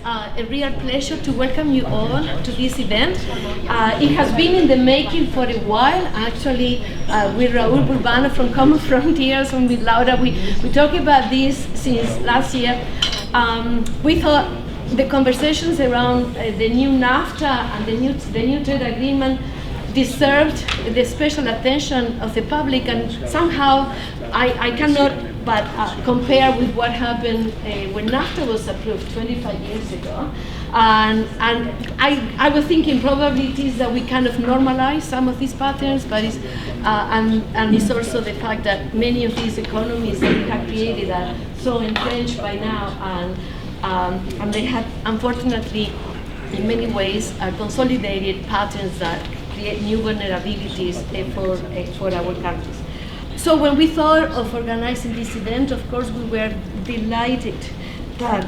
a real pleasure to welcome you all to this event. It has been in the making for a while. Actually, with Raul Burbano from Common Frontiers and with Laura, we talked about this since last year. We thought the conversations around the new NAFTA and the new trade agreement deserved the special attention of the public, and somehow I cannot but compare with what happened when NAFTA was approved 25 years ago. And I was thinking probably it is that we kind of normalize some of these patterns, but it's, and it's also the fact that many of these economies that we have created are so entrenched by now, and they have, unfortunately, in many ways, consolidated patterns that create new vulnerabilities for our countries. So when we thought of organizing this event, of course, we were delighted that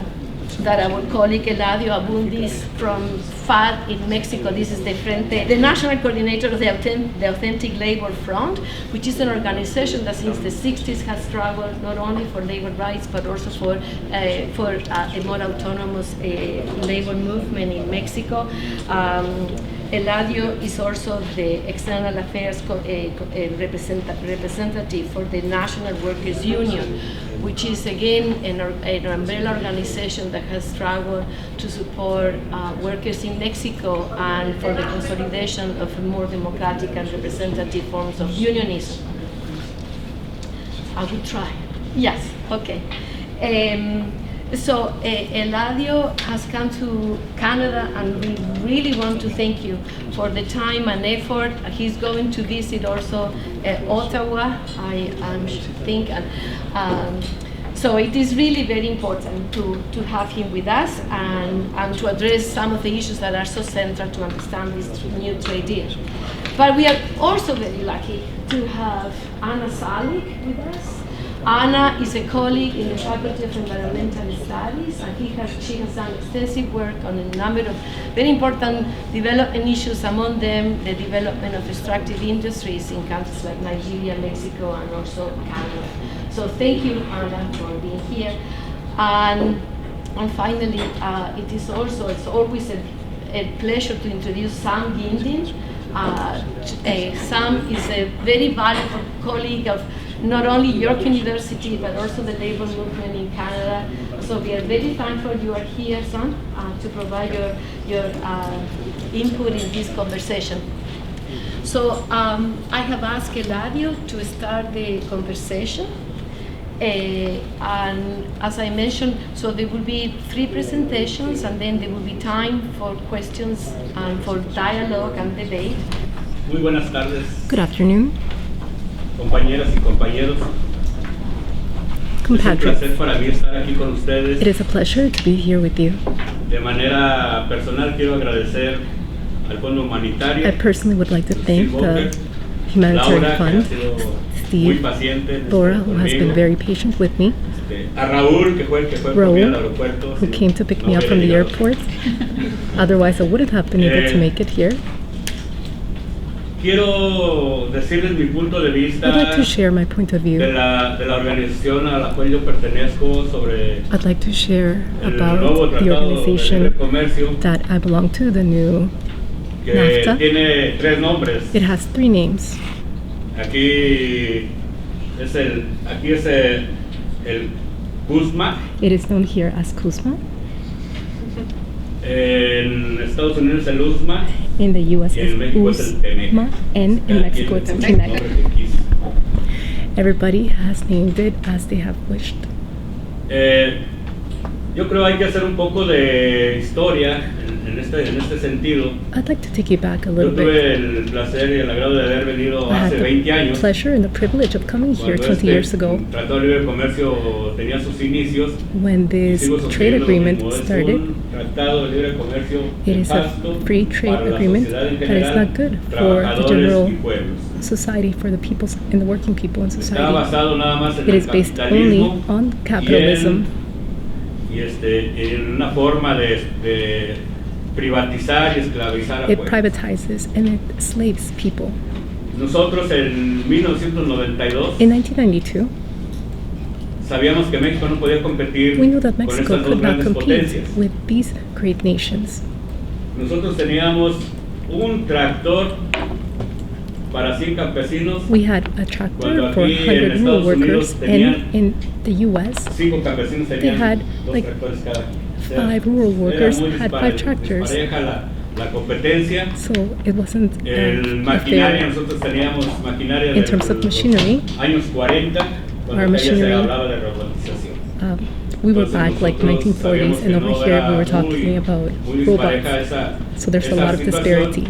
our colleague Eladio Abuniz from FAD in Mexico, this is the national coordinator of the Authentic Labor Front, which is an organization that since the 60s has struggled not only for labor rights, but also for a more autonomous labor movement in Mexico. Eladio is also the External Affairs representative for the National Workers Union, which is again an umbrella organization that has struggled to support workers in Mexico and for the consolidation of more democratic and representative forms of unionism. I will try. Yes, okay. So Eladio has come to Canada, and we really want to thank you for the time and effort. He's going to visit also Ottawa, I think. So it is really very important to have him with us and to address some of the issues that are so central to understand this new trade deal. But we are also very lucky to have Anna Zalik with us. Anna is a colleague in the Faculty of Environmental Studies, and she has done extensive work on a number of very important development issues, among them the development of extractive industries in countries like Nigeria, Mexico, and also Canada. So thank you, Anna, for being here. And finally, it's always a pleasure to introduce Sam Gindin. Sam is a very valuable colleague of not only York University, but also the labor movement in Canada. So we are very thankful you are here, Sam, to provide your input in this conversation. So I have asked Eladio to start the conversation. And as I mentioned, so there will be 3 presentations, and then there will be time for questions and for dialogue and debate. Muy buenas tardes. Good afternoon. Compañeras y compañeros. Compatriots. Es un placer para mí estar aquí con ustedes. It is a pleasure to be here with you. De manera personal quiero agradecer al Fondo Humanitario. I personally would like to thank the Humanitarian Fund, Steve, Laura, who has been very patient with me, A Raúl, que fue por mí al aeropuerto, who came to pick me up from the airport. Otherwise, I wouldn't have been able to make it here. Quiero decirles mi punto de vista I'd like to share my point of view. de la organización a la cual yo pertenezco sobre I'd like to share el about nuevo the tratado de libre organization comercio that I belong to, the new que NAFTA. tiene 3 nombres. It has 3 names. Aquí es el CUSMA. It is known here as CUSMA. En Estados Unidos el USMA. In the US Y it's en México es el TEMEC. USMA, and in Mexico it's TEMEC. Everybody has named it as they have wished. Yo creo hay que hacer un poco de historia en este sentido. I'd like to take you back a Yo little tuve bit. el placer y el agrado de haber venido I had hace 20 the años. pleasure and the privilege of coming here Cuando 20 years ago Tratado de Libre Comercio tenía sus inicios. when this Sigo trade sosteniendo lo agreement mismo. Es started. un tratado de libre comercio It is a nefasto free trade para la agreement sociedad en that is general, not good for the trabajadores general y pueblos. society, for the people and the working people in Está society. basado nada más en It el is based only capitalismo on capitalism y en una forma de privatizar y esclavizar a It pueblos. privatizes and it slaves people. Nosotros en 1992 In 1992, sabíamos que México no podía competir We knew that con Mexico estas dos could not grandes compete potencias. with these great nations. Nosotros teníamos un tractor para 100 campesinos. We had a tractor Cuando for aquí en 100 rural Estados Unidos workers, tenían and in the U.S., 5 campesinos they tenían had 2 like tractores cada. 5 rural workers Era muy had 5 tractors. dispareja la competencia. So it wasn't El a maquinaria, fair nosotros teníamos maquinaria in de terms of los machinery. años 40, Our cuando ya se machinery, hablaba de robotización. We were Entonces back like nosotros 1940s, sabíamos and que over no here era we were talking about muy dispareja robots. esa, So there's a esa lot of situación. disparity.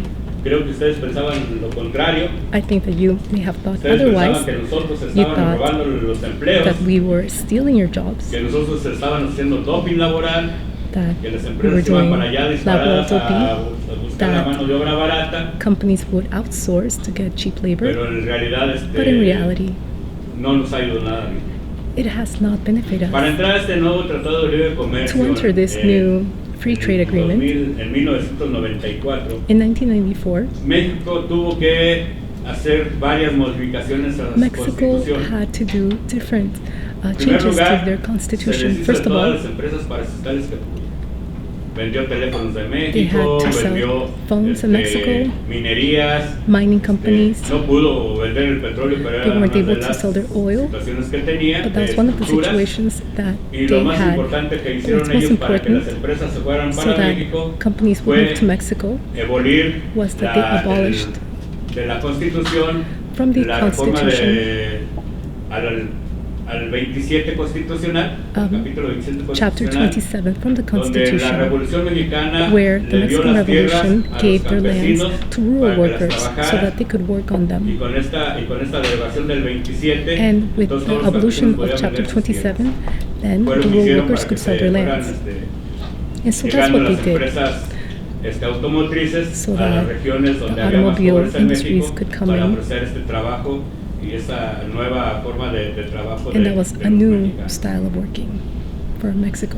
Creo que ustedes pensaban lo contrario. I think that you may have thought Ustedes otherwise. pensaban que nosotros You estábamos thought robando los empleos, that we were stealing your jobs, que nosotros estábamos haciendo doping laboral, that que las we were empresas iban doing para allá laboral disparadas a doping, buscar la mano de obra barata, companies would outsource to get cheap labor, pero en realidad but in reality, no nos ha ido nada bien. it has not benefited Para us. entrar a este nuevo Tratado de Libre To Comercio enter this new free trade agreement, en 1994, in 1994, México tuvo que hacer varias modificaciones a la Mexico Constitución. had to do different En primer changes lugar, to their se constitution. deshizo First de of todas all, las empresas paraestatales que tuvo. Vendió teléfonos de they had México, to sell vendió phones in Mexico, minerías, mining companies. no pudo vender el petróleo, pero They era weren't una able de to las sell their oil, situaciones que tenía, but that was de one of the estructuras. situations that Y lo they más had. importante que What's hicieron most ellos para que las important, empresas se fueran so para that México companies would fue move to Mexico, abolir was that they abolished de la Constitución from the la reforma Constitution al 27 constitucional, capítulo 27 Chapter constitucional, 27 from the donde la Constitution, Revolución Mexicana where the le dio Mexican las tierras Revolution a los gave their lands campesinos to rural para que las workers so trabajaran. that they could work on Y them. con esta derogación del 27, And with entonces the todos los abolition campesinos of Chapter podían vender sus 27, tierras. then Fue lo the que rural hicieron workers para could que sell se their fueran, lands. And so that's llegando what las they did, empresas automotrices so a las that regiones donde the había más automobile pobreza en industries México could come para in. ofrecer este trabajo y esa nueva forma de trabajo and de, that was de a los new mexicanos. style of working for Mexico.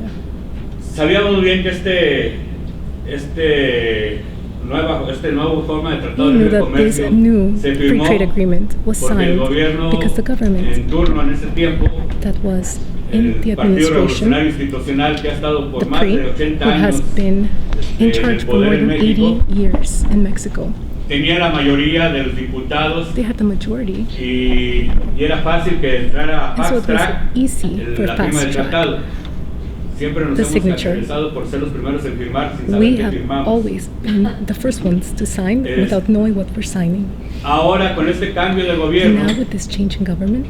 Sabíamos muy bien que esta nueva forma de tratado We de knew libre that this comercio new se free firmó trade agreement was porque el signed gobierno because the government en turno en ese tiempo, that was el in the Partido administration, Revolucionario Institucional que ha estado por the más PRI, de 80 who años has been in en charge el for poder more en than México, 80 years in Mexico. tenía la mayoría de los diputados They had the majority, y era fácil que entrara a and so fast it was track easy for la firma fast del track. tratado. Siempre nos The hemos signature. caracterizado por ser los primeros en firmar sin saber We que have firmamos. always been the first ones to sign Es- without knowing what we're signing. Ahora con este cambio de And gobierno now with this change in government,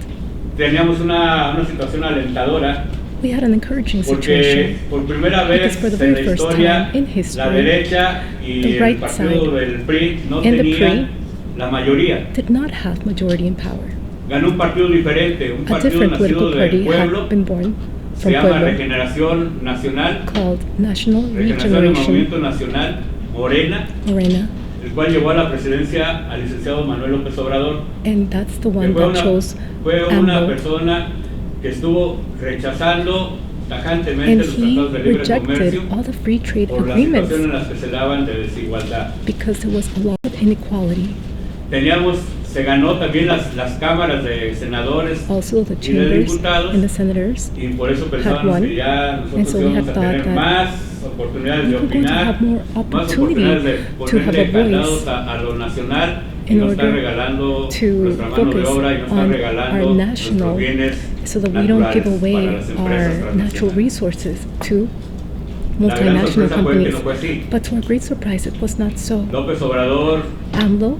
teníamos una situación alentadora we had an encouraging porque situation. por primera Because vez for the en very la first historia time in history, la derecha y the el right partido side del PRI no and the tenían PRI la mayoría. did not have majority in power. Ganó un partido diferente, un A partido different nacido political del party pueblo, had been born se from llama Pueblo, Regeneración Nacional, called National Regeneración del Regeneration Movimiento Nacional, Morena, Morena, el cual llevó a la presidencia al licenciado Manuel López Obrador. and that's the Que one that chose fue una AMLO, persona que estuvo rechazando tajantemente and los he tratados de libre rejected comercio all the free trade por las agreements situaciones en las que se daban de desigualdad. because there was a lot of inequality. Se ganó también las cámaras de senadores Also, the y de chambers diputados and the senators, y por eso had pensábamos won, que ya and nosotros so we íbamos had a thought tener that más oportunidades we de were going to opinar, have more más opportunity oportunidades de to have ponerle a candados voice a lo nacional y in no estar order regalando to nuestra mano de focus obra y no estar on regalando our nuestros national, bienes so that we don't give naturales away para las empresas our natural transnacionales. resources to La gran multinational sorpresa fue que companies. no fue así. But to our great surprise, it was not so. López Obrador AMLO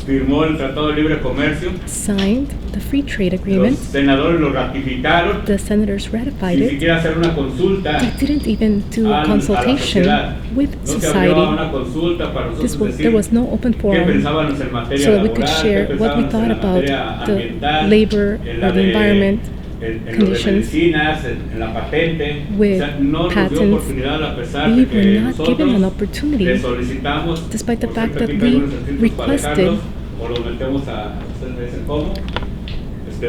firmó el Tratado de Libre Comercio, signed the free trade los agreement. senadores lo ratificaron, The senators ratified sin it. siquiera hacer una consulta They didn't even do a a la consultation sociedad. with No se abrió society. una consulta para nosotros There decir was no open qué forum pensábamos en materia so that we could laboral, share qué what we pensábamos thought en la about materia the ambiental, labor en la or the de- environment en lo de conditions, medicinas, en la patente. with O sea, no nos dio patents. oportunidad a pesar We de que were not given an nosotros opportunity, le solicitamos, despite the por fact cierto, that aquí we traigo unos artículos para requested, dejarlos, o los metemos ustedes me dicen cómo,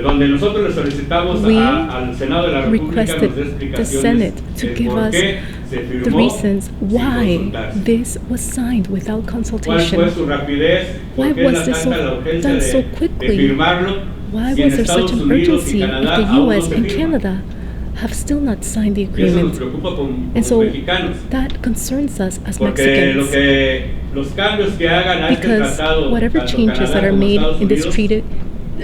donde nosotros le solicitamos we al Senado de la República nos requested dé the explicaciones Senate to del give por us qué se the firmó reasons sin why consultarse. this was signed without ¿Cuál fue consultation. su rapidez? Why ¿Por qué was es this tanta la so urgencia done so de quickly? firmarlo? why si was en there such Estados an Unidos urgency y if Canadá the aún no US se and firma? Canada have still not signed the Y eso nos agreement? preocupa como And so mexicanos. that concerns us as Porque Mexicans. los cambios que hagan a este Because tratado, whatever tanto changes Canadá that are como made Estados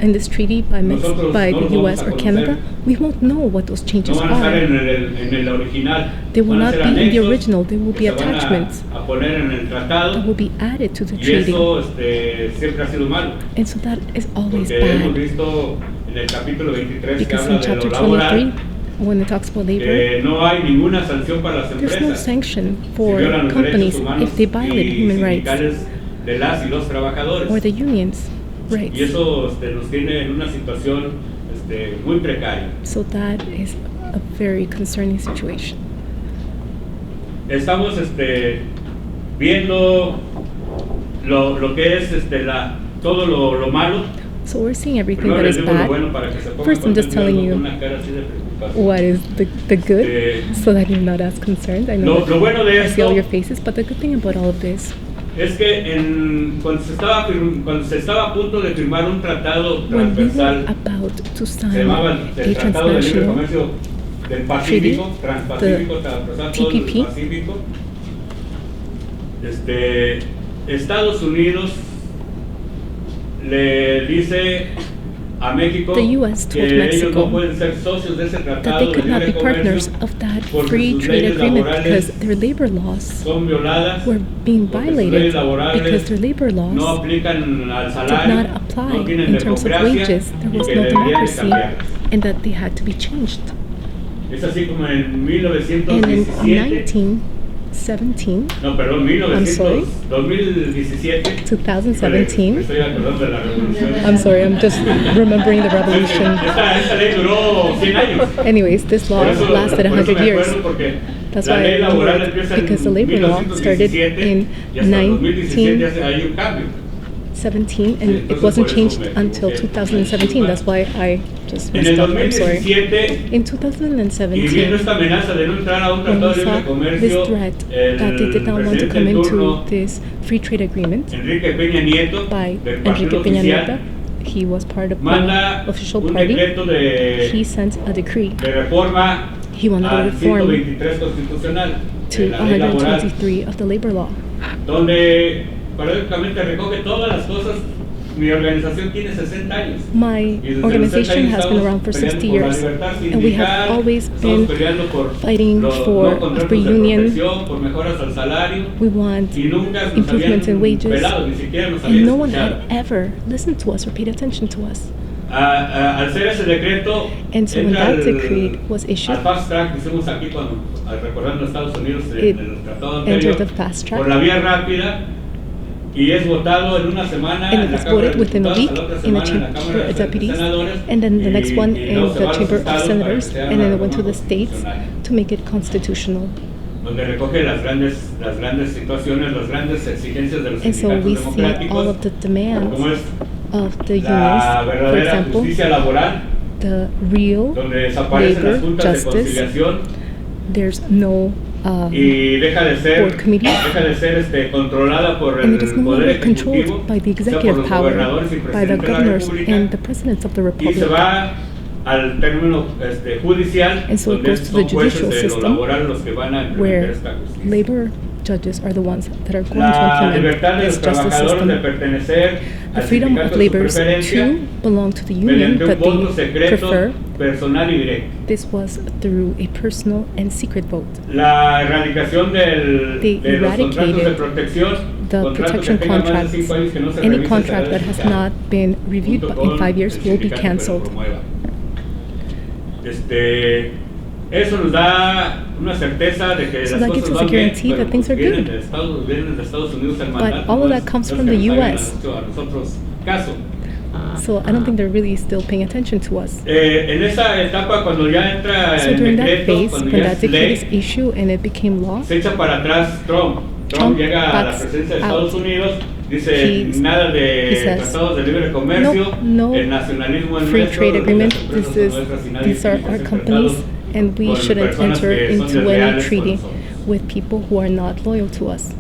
in this treaty by nosotros by no the los vamos US a or conocer. Canada, we won't know what those changes no van a estar are. en el original. They will Van a not ser be in the anexos original. They will que be se van attachments a poner en el tratado, that will be added to the y treaty. eso siempre ha sido malo. And so that is always Porque hemos bad. visto en el capítulo 23 que Because habla in de chapter lo laboral, 23, when it talks about labor, que no hay ninguna sanción para las there's no empresas sanction si for violan los companies derechos humanos if they violate y human rights sindicales de las y los trabajadores. or the unions' rights. Y eso nos tiene en una situación muy precaria. So that is a very concerning situation. Estamos viendo lo que es todo lo malo. So we're seeing everything Primero that les is digo lo bad. bueno para que se pongan First, I'm just contentos, telling con you una cara así de preocupación. what is the good, so that you're not as concerned. I know Lo bueno de I see all esto your faces, but the good thing about all of this, es que cuando se estaba a punto de firmar un tratado when we were transversal, about to se sign llamaba a el Tratado de Libre transnational Comercio del Pacífico, Transpacífico, transversal todo el TPP. Pacífico, Estados Unidos le dice a México The US que told ellos Mexico no pueden ser socios de ese that tratado they de could not be libre partners comercio of that porque free sus trade leyes agreement laborales because their labor laws son violadas, were being porque sus violated leyes laborales because their labor no laws aplican al did salario, not apply no tienen in terms of democracia wages. There y was que no deberían de democracy cambiarlas. and that they had to be changed. Es así como en And in 1917, 1917, no, perdón, I'm sorry. 2017, 2017, me estoy acordando de la revolución. I'm sorry, I'm just remembering the revolution. Esta ley duró 100 años. Anyways, this law Por eso lasted me 100 years. acuerdo porque That's la why I ley laboral remember it, empieza because the en labor law started 1917 in y hasta 2017 hay un 1917 cambio. and it wasn't changed until 2017. That's why I just En messed el up. I'm sorry. 2017, In y viendo 2017, esta amenaza de no entrar a un when tratado we de libre saw comercio, this threat that they did not want to presidente come en into turno, this free trade agreement Enrique Peña Nieto, by del Enrique partido Peña oficial, Nieto, he was part of manda the official un party. decreto He sent a decree. de reforma He wanted to al reform 123 constitucional to de la ley laboral, 123 of the labor law, donde prácticamente recoge todas las cosas. Mi organización tiene 60 años. My Y desde los 60 organization años has been estamos around for 60 peleando por la years, libertad and we have sindical, always estamos been peleando por fighting los for no a contratos free de union. protección, por mejoras al salario, We want y nunca nos improvements in habían wages, pelado, ni siquiera nos and habían no one escuchado. had ever listened to us or paid attention to us. Al ser ese decreto, And so when entra that decree was issued, al fast track, decimos aquí cuando recordando Estados Unidos it en el tratado entered anterior, the fast track, por la vía rápida, y es votado en una semana and en it la was Cámara voted de within a Diputados, week a la otra in the semana en la Cámara Chamber of de Deputies, Senadores, and then the next one y in luego se the va a los Chamber of estados para que Senators, sea and una then it went to reforma the states constitucional, to make it constitutional. donde recoge las grandes situaciones, las grandes exigencias de los And so sindicatos we see all democráticos, of the demands como es of the la unions, for verdadera example, justicia laboral, the real donde desaparecen las labor juntas de justice. conciliación There's no y deja de board committee, ser controlada por and el it is no poder longer controlled ejecutivo, by the o sea, por executive los power, gobernadores y by the presidentes de la governors República, and the presidents of the y se republic. va al término judicial, And so it donde goes to the son jueces judicial de lo system, laboral los que van a implementar where esta justicia. labor judges are the ones that are going to La implement libertad de this los justice trabajadores de system. pertenecer The al freedom sindicato of de su laborers preferencia to belong to the union mediante un that voto they secreto, prefer. personal y directo. This was through a personal and secret vote. La erradicación They de los contratos de eradicated protección, the contratos protection que tengan más de contracts. 5 años que no se Any revisen, contract será that has desechado, not been reviewed junto in con 5 years el will be sindicato que lo cancelled. promueva. Eso nos da una certeza de que So las that gives cosas us a van bien, guarantee pero that things are vienen good. vienen de Estados Unidos el mandato, all of no that es- comes no es from que the nos hagan US. a nosotros caso. So I don't think they're really still paying attention to us. En esa etapa, cuando ya entra So el during that decreto, phase, cuando when ya that es decree is ley, issued and it became law, se echa para atrás Trump. Trump Llega a la backs presidencia de out. Estados Unidos, dice He nada he de says, tratados de libre comercio, no el nacionalismo es free nuestro, trade las agreement. empresas This son is nuestras y nadie these are tiene que our ser companies, tratado and we con shouldn't personas enter que son into any desleales con treaty nosotros. with people who are not loyal to us.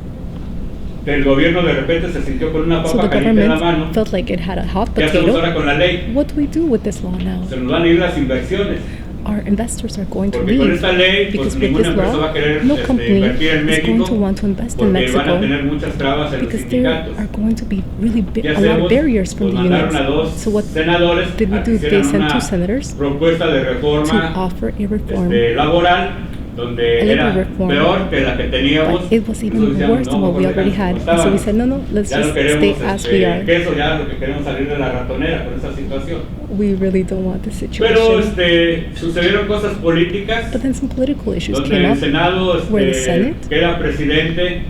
el gobierno de repente se sintió con una So papa the caliente en la mano. government felt like it had a hot ¿Qué hacemos ahora potato. con la ley? What do we do with this law now? Se nos van a ir las inversiones. Our investors are going to Porque con leave esta ley, pues because with ninguna this empresa va law, a querer no company invertir en is going México to want to invest in porque van a Mexico tener muchas trabas en los because there sindicatos. are going to be really ¿Qué a lot hacemos? of barriers from Pues the mandaron a unions. dos So what senadores did we a que do? They hicieran sent una 2 senators propuesta de to reforma offer a reform. laboral donde A labor era reform. peor que la que teníamos. But it was even Nosotros decíamos, worse than no, what we mejor already dejamos had. como And so we estábamos. said, no, let's Ya no just queremos stay as we are. queso, ya lo que queremos salir de la ratonera con esa situación. We really don't want this Pero situation. sucedieron cosas políticas But then some political issues donde came el up Senado, where the Senate que era presidente,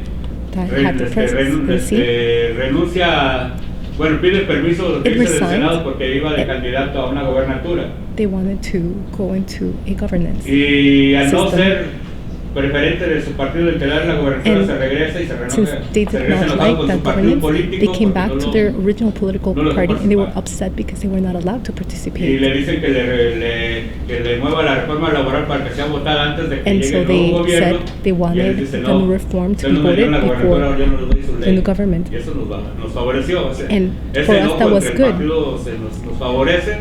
that had the presidency. renuncia, bueno, pide permiso It de irse del resigned. Senado porque iba de candidato a una gobernatura. They wanted to go into a governance Y al no system. ser preferente de su partido de quedar en la gobernatura, And se regresa y se since they did not enojado like con that su partido governance, político they came porque back no to lo- their original political no lo party and they were participar. upset because they were not allowed to Y participate. le dicen que le mueva la reforma laboral para que sea votada antes de que And llegue so el nuevo they gobierno. said they Y él wanted dice, the no, new reform to ustedes be no me dieron voted la gobernatura, before yo no les doy su the ley. new government. Y eso nos favoreció. O sea, And ese for us enojo that was entre el good. partido nos favorece.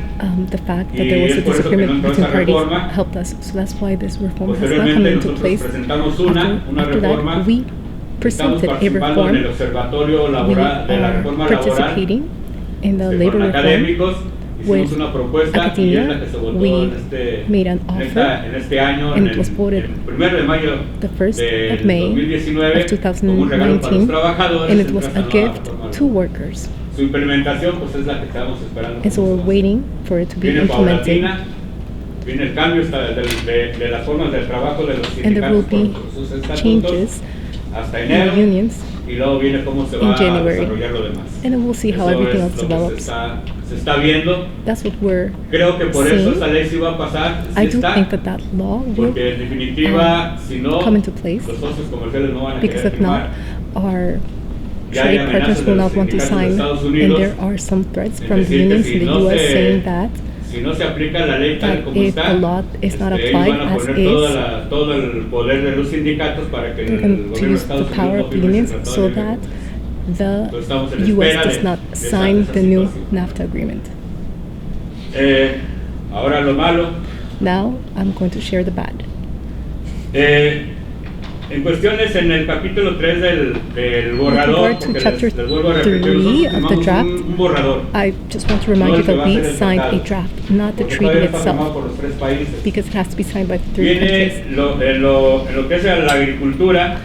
The fact that Y there was es a por eso que no disagreement entró between esta parties reforma. helped us. So that's why this reform has not come Posteriormente into nosotros place. presentamos una After reforma. that, we Estamos presented a participando en el reform. observatorio We laboral de la are reforma laboral participating in the con labor reform. académicos. Hicimos with una propuesta y academia. es la que se votó We en made an en este año, and en it was voted el 1 de mayo the 1st del of May 2019 of como un regalo para los 2019, trabajadores. and it en was esta a nueva gift reforma to laboral. workers. Su implementación pues es la que estamos esperando. And so we're waiting for it to be Viene implemented. paulatina, viene el cambio de las formas del trabajo de los And there will sindicatos be por sus estatutos changes hasta in enero. the unions, Y luego viene cómo se in va a January. desarrollar lo demás. and then we'll see how Eso everything es else lo que develops. se está viendo. That's what we're Creo que por eso seeing. esa ley sí va a pasar, sí I do está, think that law will porque en definitiva, si no, come into place, los socios comerciales no van a because querer if not, firmar. our Ya hay trade amenazas partners de will los not want to sindicatos de sign, Estados and Unidos there are some threats en from the decir que unions si in the no US se- saying that Si no se aplica la ley tal that como if está, the law is not ellos applied van a as poner is, todo el poder de los sindicatos para que they're el going to gobierno de use the Estados power Unidos of the no firme unions ese so tratado de that libre comercio. Estamos en the US espera does not de esa sign the new situación. NAFTA agreement. Ahora lo malo. Now I'm going to share the bad. En cuestiones en el capítulo 3 del borrador, regard to porque chapter les vuelvo a repetir, 3 nosotros of the firmamos draft, un borrador. I just want to remind No you el que that va a we ser el signed a tratado, draft, not the porque treaty todavía está firmado itself, por los 3 países. because it has to be signed by 3 countries. Viene en lo que es la agricultura,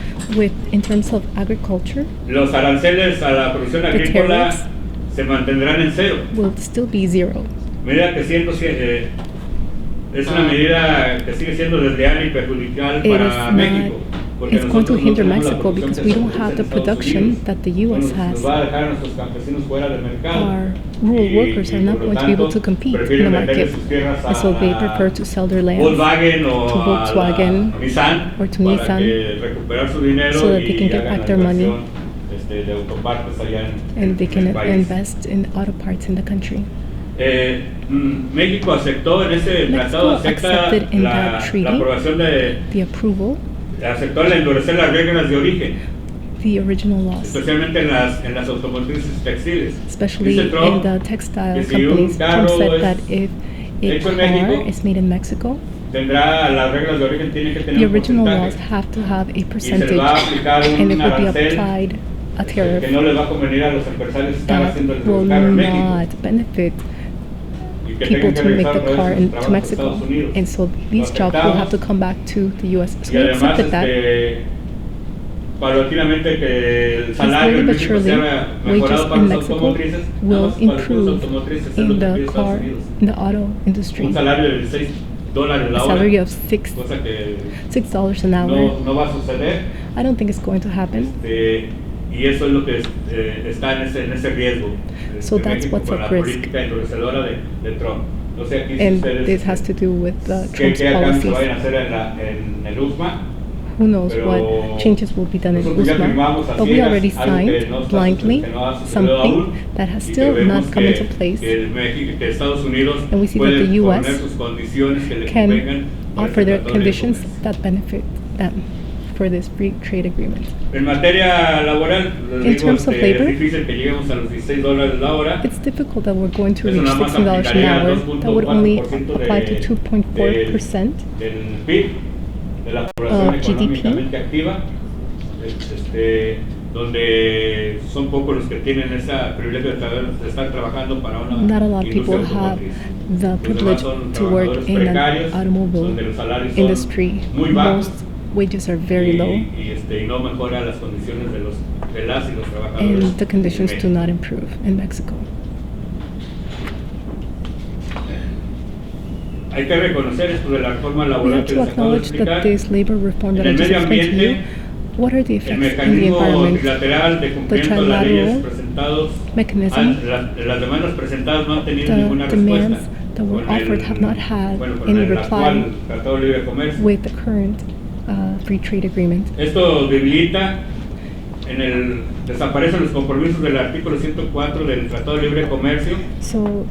In terms of agriculture, los aranceles a la producción the agrícola tariffs se mantendrán en cero. will still be zero. Medida que es una medida que sigue siendo desleal y perjudicial It para is México. Porque It's going to nosotros no hinder tenemos la Mexico producción because que we se don't produce have en the Estados production Unidos. that the US Nos has. va a dejar a nuestros campesinos fuera del mercado. Our rural workers are not por lo going to be able tanto, to compete in the prefieren market, venderle sus tierras and so they a prefer to sell their land Volkswagen o to Volkswagen a Nissan or to para Nissan que recuperar su dinero so that they can y get hagan back la their money inversión, de autopartes allá and they en can el país. invest in auto parts in the country. México aceptó en ese tratado, acepta accepted in la that treaty aprobación the approval, aceptó el endurecer las reglas de origen, the original laws, especialmente en las automotrices textiles. especially Dice Trump in the textile que si un companies. Trump carro said es that if a hecho en car México, is made in Mexico, tendrá las reglas de origen, tiene que tener the un original laws porcentaje have to have a y se percentage, le va a aplicar and it un will be arancel applied a que tariff no le va a convenir a los empresarios estar that haciendo el will carro en México not benefit y que people tengan que to make regresar the otra car vez sus to trabajos a Mexico, Estados Unidos. and so these Lo jobs will have to aceptamos. come back to the U.S. So Y we además, accepted that. paulatinamente que el And salario slowly en but México surely, sea wages mejorado para in los Mexico automotrices, will nada más para los improve automotrices es in lo que the pide Estados car, Unidos. in the auto industry. Un salario de $6 la A hora, salary of cosa que $6 an hour. no va a suceder. I don't think it's going to happen. Y eso es lo que está en ese riesgo. So that's México what's con at la risk. política endurecedora de Trump. No sé aquí si And ustedes this has to do with qué Trump's cambios se policies. vayan a hacer en el USMA. Who knows Pero what changes will be done in nosotros ya USMA, firmamos a but we ciegas already algo que signed no está blindly que no ha sucedido something aún, that has y que still vemos not come into que place. que Estados Unidos And we see that puede the US poner sus condiciones que le can convengan para offer este their tratado de conditions comercio. that benefit them. for this free trade agreement. En materia laboral, In terms of labor, es difícil que lleguemos a los $16 la hora. It's difficult that we're going to Eso reach nada más $16 an aplicaría hour. That would only 2.4% apply to 2.4% del PIB, de la población of económicamente GDP. activa, donde son pocos los que tienen ese privilegio de estar trabajando para una Not a lot of people industria have automotriz. the Los privilege demás son to work trabajadores in an precarios, automobile donde los salarios industry. son muy bajos Most wages are very low, y no mejora las condiciones de las y los trabajadores. and the conditions en do México. not improve in Mexico. Hay que reconocer esto de la reforma We laboral have que to les acabo de acknowledge explicar. that this labor reform that En I el just medio explained to you, ambiente, what are the el effects in the mecanismo environment? bilateral de cumplimiento de las leyes presentados, mechanism, las demandas presentadas no han tenido the ninguna demands respuesta. that were Con offered have not had con any el actual reply Tratado de Libre Comercio. with the current free trade agreement. Esto debilita, desaparecen los compromisos del artículo 104 del Tratado de Libre Comercio. So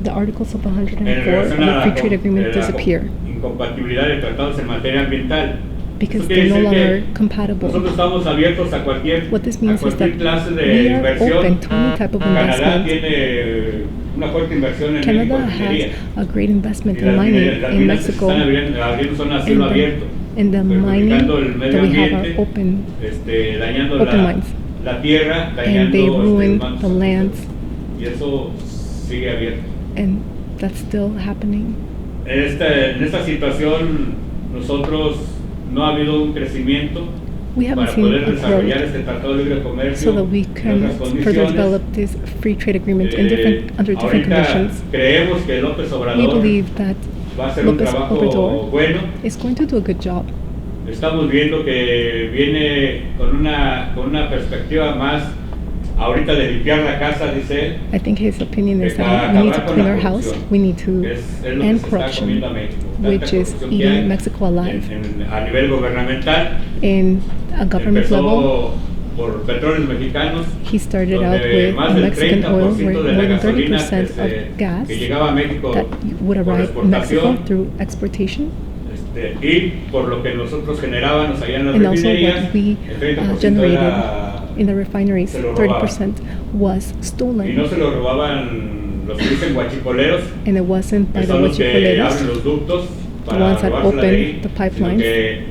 the articles of En 104 relación of a the free trade agreement disappear incompatibilidad de tratados en materia ambiental. because Eso quiere they're no decir que longer compatible. nosotros estamos abiertos a cualquier What this means is that clase de we are inversión. open to any type of Canadá investment. tiene una fuerte inversión en Canada México en minería. has a great investment Y in las mining minas in Mexico, están abriendo zonas a cielo abierto, and the mining perjudicando el medio that we have are ambiente, open, dañando open mines, la tierra, and dañando they ruin mantos the lands, y eso sigue abierto. and that's still happening. En esta situación nosotros no ha habido un crecimiento We haven't para seen poder a desarrollar growth este tratado de libre comercio so that we en can otras further condiciones. develop this free trade agreement in under different Ahorita conditions. creemos que López We Obrador believe that va a hacer un López trabajo Obrador bueno. is going to do a good job. Estamos viendo que viene con una perspectiva más ahorita de limpiar la casa, dice él. I think his opinion is Que that we need to acabar con clean la our house, corrupción, we need que to es lo que end se está corruption, comiendo a México. Tanta which is corrupción que hay eating Mexico alive. a nivel gubernamental. In a government level, Empezó por petróleos mexicanos, he started out donde with más del Mexican oil, 30% where de more la than gasolina 30% of gas que llegaba a México that would por arrive in Mexico exportación, through exportation, y por lo que nosotros generábamos allá en las and also refinerías, what we el 30% generated era, in the refineries, se lo robaban. 30% was Y no stolen, se lo robaban los que dicen guachicoleros, and it wasn't by que the son los que huachicoleros, abren los ductos the para ones that robársela de ahí, opened the sino pipelines, que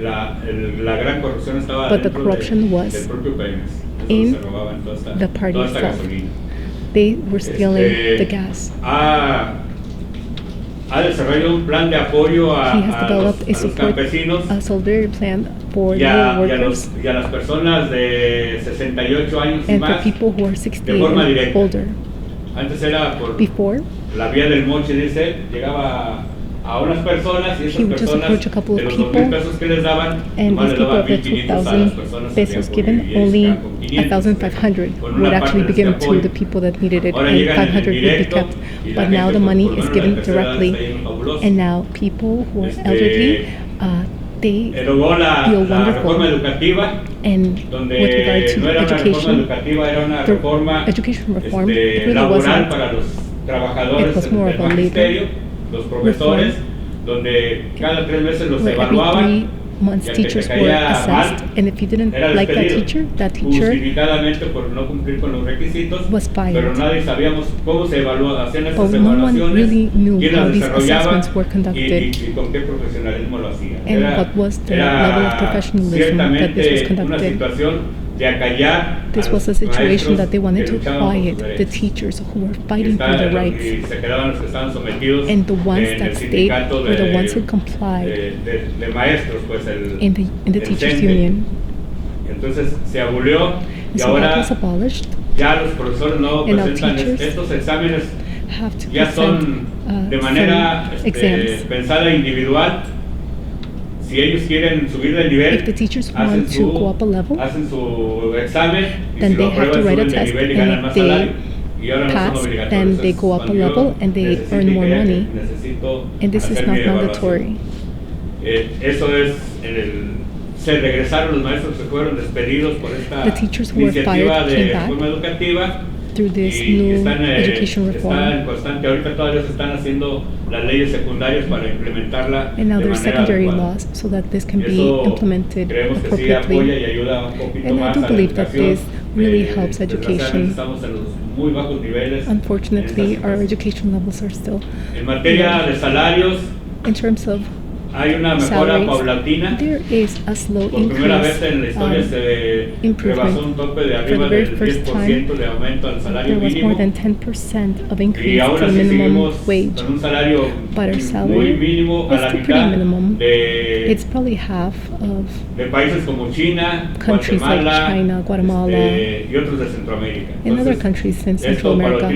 la gran corrupción estaba but the dentro corruption was del propio Pemex. Eso in se robaban toda the party toda esta itself. gasolina. They were stealing the gas. Ha desarrollado un plan de apoyo He has a developed a los support, campesinos a solidarity plan for y rural a workers las personas de 68 años y and for más. people who are 68 forma and directa. older. Antes era por Before, la vía del moche, dice, llegaba a unas personas y he esas would just personas approach a couple de of los people, 2,000 pesos que les daban, and nomás these le people daban of the 1,500 a las personas 2,000 que pesos tenían given, por vivir y only estaban con 500. 1,500 Con would una actually parte be de given este to apoyo. the people that needed it, Ahora and llegan en 500 would be directo kept. y la But now gente the por money lo is menos given la tercera edad directly, está yendo fabuloso. and now people who are elderly, they Erogó la feel reforma wonderful. educativa, And donde with regard to no era una reforma education, educativa, era una the reforma education reform, it really laboral wasn't. para los trabajadores It was more del of a labor magisterio, los profesores, donde cada 3 meses los where every evaluaban 3 months y al que te teachers were caía assessed, mal, and if you didn't era like that despedido, teacher justificadamente por no cumplir con los requisitos, was fired. pero nadie sabíamos cómo se hacían esas But no one evaluaciones, really knew quién how las these desarrollaba assessments were conducted, y con qué profesionalismo lo hacía. and what was the level of professionalism that this was ciertamente una conducted. situación de acallar This a was a los situation maestros that they wanted que to luchaban por sus quiet the derechos. teachers who were fighting for their rights, Y se quedaban los que estaban sometidos and the ones en that el stayed sindicato were the ones who complied de maestros, pues in the teachers CENTE. union. Entonces se abolió y So that ahora was abolished. ya los profesores no And now presentan teachers estos exámenes, Have to ya son present de manera some exams. pensada individual. Si ellos quieren subir de nivel, If the teachers hacen want to go up a level, hacen su examen y then si lo they have to aprueban write a suben de test, nivel y and ganan if más they salario. Y ahora no son pass, obligatorios. then they go up a Cuando yo level and they necesite earn more que money, necesito and this is hacer not mi evaluación. mandatory. Eso es se regresaron los maestros que fueron despedidos por esta The teachers who were iniciativa fired de came back. reforma educativa through this new education reform. Ahorita todavía se están haciendo las leyes secundarias para implementarla. And now there's secondary laws so that this can be implemented appropriately. And I do believe that this really helps education. Unfortunately, our education levels are still low. In terms of salaries, there is a slow increase improvement. For the very first time, there was more than 10% of increase to the minimum wage, but our salary is still pretty minimum. It's probably half of countries like China, Guatemala, and other countries in Central America.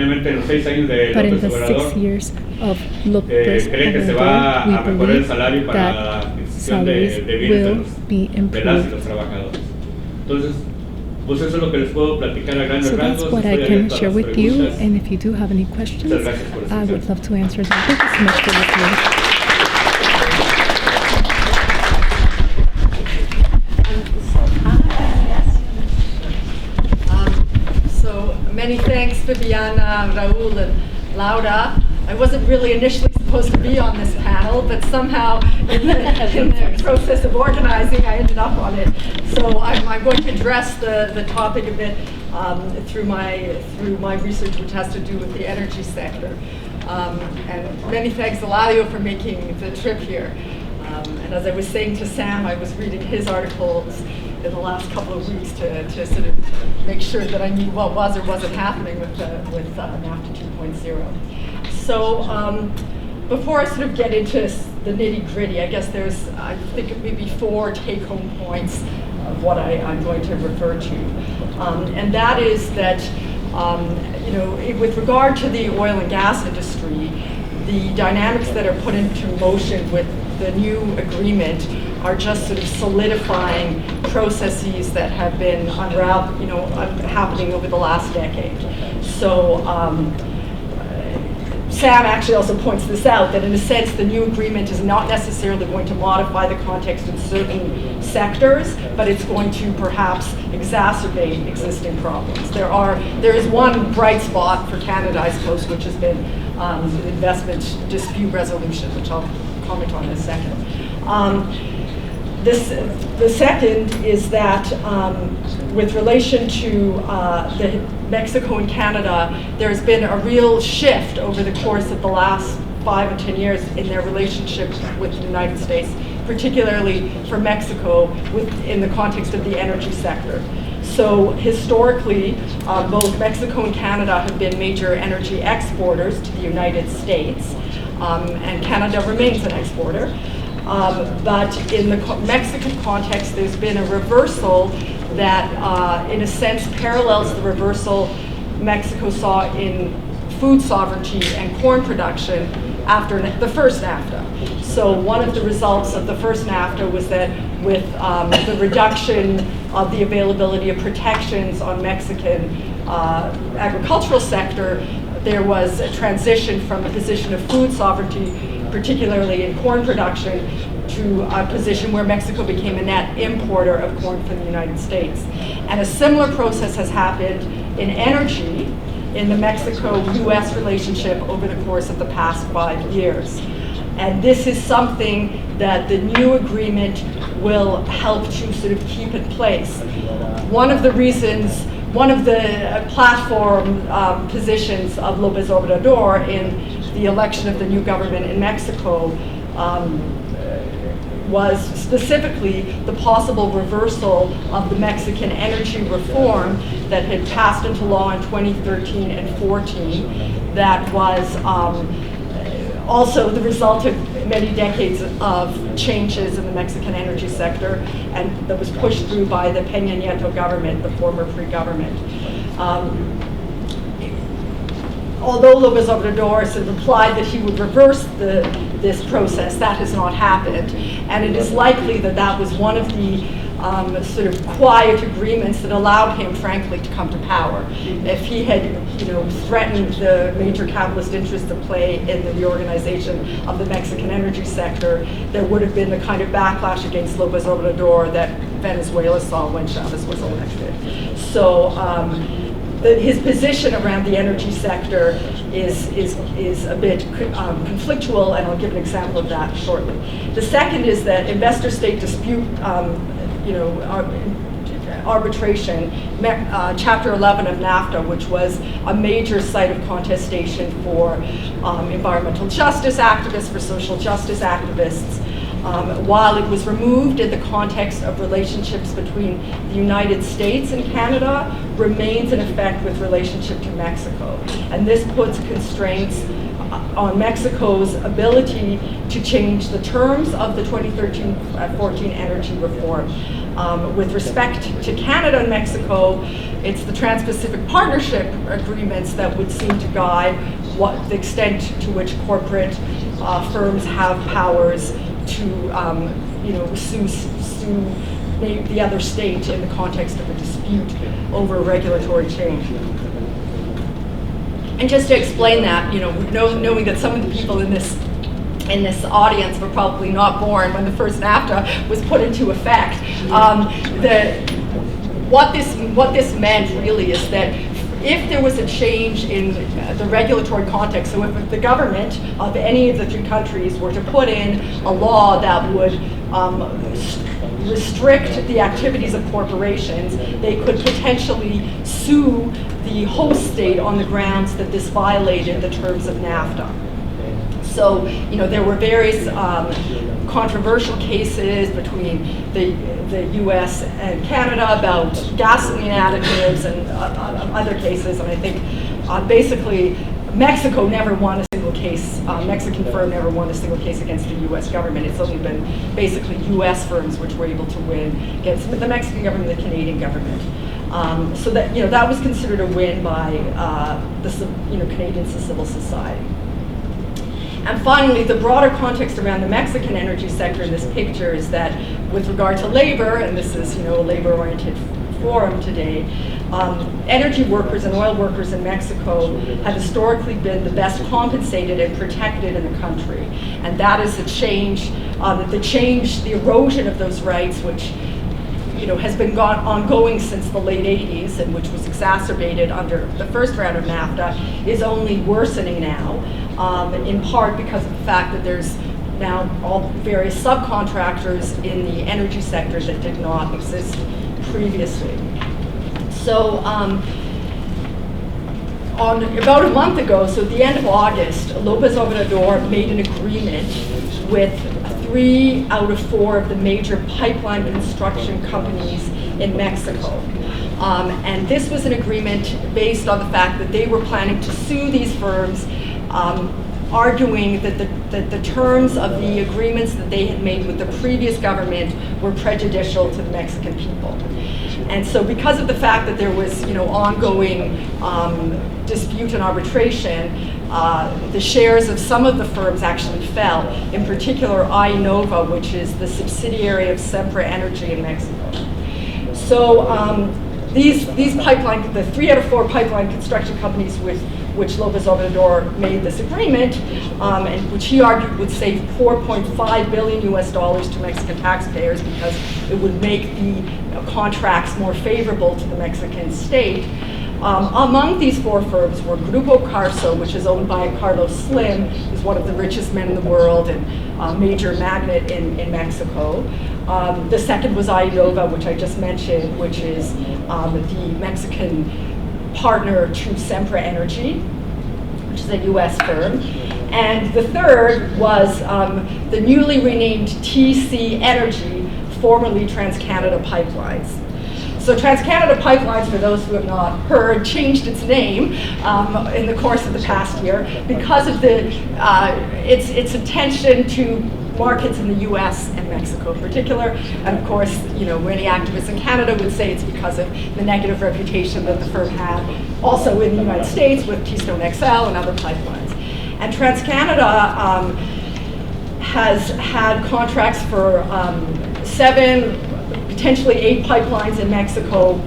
But in the 6 years of López Obrador, we believe that salaries will be improved. So that's what I can share with you, and if you do have any questions, I would love to answer them. Thank you so much for listening. So many thanks, Viviana, Raul, and Laura. I wasn't really initially supposed to be on this panel, but somehow in the process of organizing, I ended up on it. So I'm going to address the topic a bit through my research, which has to do with the energy sector. And many thanks, Eladio, for making the trip here. And as I was saying to Sam, I was reading his articles in the last couple of weeks to sort of make sure that I knew what was or wasn't happening with NAFTA 2.0. So before I sort of get into the nitty-gritty, I guess there's, I think, maybe 4 take-home points of what I'm going to refer to. And that is that, with regard to the oil and gas industry, the dynamics that are put into motion with the new agreement are just sort of solidifying processes that have been happening over the last decade. So Sam actually also points this out, that in a sense the new agreement is not necessarily going to modify the context in certain sectors, but it's going to perhaps exacerbate existing problems. There is one bright spot for Canada, I suppose, which has been investment dispute resolution, which I'll comment on in a second. The second is that with relation to the Mexico and Canada, there's been a real shift over the course of the last 5 or 10 years in their relationship with the United States, particularly for Mexico in the context of the energy sector. So historically, both Mexico and Canada have been major energy exporters to the United States, and Canada remains an exporter. But in the Mexican context, there's been a reversal that, in a sense, parallels the reversal Mexico saw in food sovereignty and corn production after the first NAFTA. So one of the results of the first NAFTA was that with the reduction of the availability of protections on Mexican agricultural sector, there was a transition from a position of food sovereignty, particularly in corn production, to a position where Mexico became a net importer of corn from the United States. And a similar process has happened in energy in the Mexico-US relationship over the course of the past 5 years. And this is something that the new agreement will help to sort of keep in place. One of the platform positions of López Obrador in the election of the new government in Mexico was specifically the possible reversal of the Mexican energy reform that had passed into law in 2013 and 14, that was also the result of many decades of changes in the Mexican energy sector, and that was pushed through by the Peña Nieto government, the former free government. Although López Obrador sort of implied that he would reverse this process, that has not happened. And it is likely that that was one of the sort of quiet agreements that allowed him, frankly, to come to power. If he had, threatened the major capitalist interests at play in the reorganization of the Mexican energy sector, there would have been the kind of backlash against López Obrador that Venezuela saw when Chavez was elected. So his position around the energy sector is a bit conflictual, and I'll give an example of that shortly. The second is that investor-state dispute, arbitration, Chapter 11 of NAFTA, which was a major site of contestation for environmental justice activists, for social justice activists, while it was removed in the context of relationships between the United States and Canada, remains in effect with relationship to Mexico. And this puts constraints on Mexico's ability to change the terms of the 2013-14 energy reform. With respect to Canada and Mexico, it's the Trans-Pacific Partnership agreements that would seem to guide the extent to which corporate firms have powers to sue the other state in the context of a dispute over regulatory change. And just to explain that, knowing that some of the people in this audience were probably not born when the first NAFTA was put into effect, what this meant really is that if there was a change in the regulatory context, so if the government of any of the three countries were to put in a law that would restrict the activities of corporations, they could potentially sue the host state on the grounds that this violated the terms of NAFTA. So, there were various controversial cases between the U.S. and Canada about gasoline additives and other cases, and I think basically Mexico never won a single case, Mexican firm never won a single case against the U.S. government. It's only been basically U.S. firms which were able to win against the Mexican government and the Canadian government. So that, that was considered a win by the Canadian civil society. And finally, the broader context around the Mexican energy sector in this picture is that with regard to labor, and this is a labor-oriented forum today, energy workers and oil workers in Mexico have historically been the best compensated and protected in the country. And that is a change, the erosion of those rights, which has been ongoing since the late 80s and which was exacerbated under the first round of NAFTA, is only worsening now, in part because of the fact that there's now all various subcontractors in the energy sector that did not exist previously. So on about a month ago, so at the end of August, López Obrador made an agreement with 3 out of 4 of the major pipeline construction companies in Mexico. And this was an agreement based on the fact that they were planning to sue these firms, arguing that the terms of the agreements that they had made with the previous government were prejudicial to the Mexican people. And so because of the fact that there was ongoing dispute and arbitration, the shares of some of the firms actually fell, in particular Innova, which is the subsidiary of Sempra Energy in Mexico. So these pipeline, the 3 out of 4 pipeline construction companies with which López Obrador made this agreement, and which he argued would save $4.5 billion to Mexican taxpayers because it would make the contracts more favorable to the Mexican state. Among these 4 firms were Grupo Carso, which is owned by Carlos Slim, who's one of the richest men in the world and a major magnate in Mexico. The second was Innova, which I just mentioned, which is the Mexican partner to Sempra Energy, which is a US firm. And the third was the newly renamed TC Energy, formerly TransCanada Pipelines. So TransCanada Pipelines, for those who have not heard, changed its name in the course of the past year because of its attention to markets in the US and Mexico in particular. And of course, many activists in Canada would say it's because of the negative reputation that the firm had also in the United States with Keystone XL and other pipelines. And TransCanada has had contracts for 7, potentially 8 pipelines in Mexico,